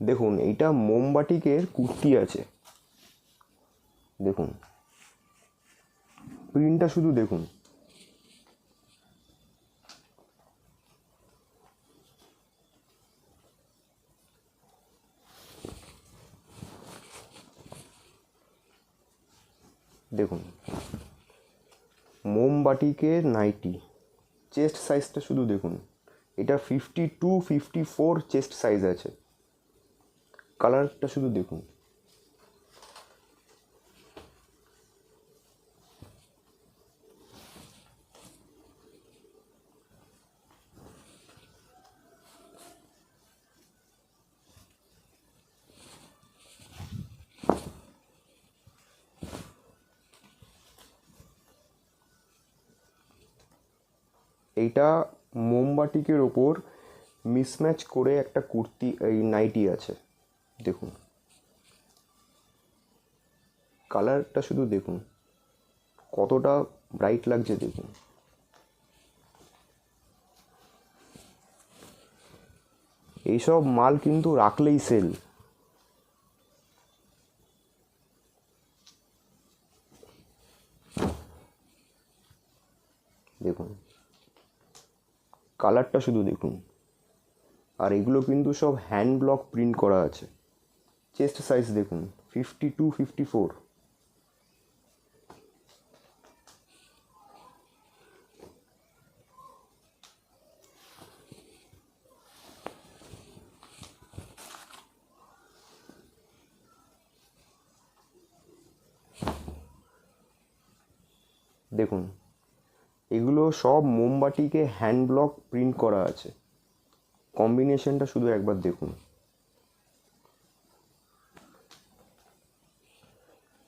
দেখুন এইটা মোমবাটিকের কুর্তি আছে, দেখুন প্রিন্টটা শুধু দেখুন। দেখুন মোমবাটিকের নাইটি, চেস্ট সাইজটা শুধু দেখুন। এটা 52-54 চেস্ট সাইজ আছে। কালারটা শুধু দেখুন। এইটা মোমবাটিকের ওপর মিসম্যাচ করে একটা কুর্তি, এই নাইটি আছে, দেখুন কালারটা শুধু দেখুন কতটা ব্রাইট লাগছে দেখুন। এইসব মাল কিন্তু রাখলেই সেল। দেখুন কালারটা শুধু দেখুন। আর এগুলো কিন্তু সব হ্যান্ড ব্লক প্রিন্ট করা আছে। চেস্ট সাইজ দেখুন 52-54। দেখুন এগুলো সব মোমবাটিকে হ্যান্ড ব্লক প্রিন্ট করা আছে। কম্বিনেশনটা শুধু একবার দেখুন।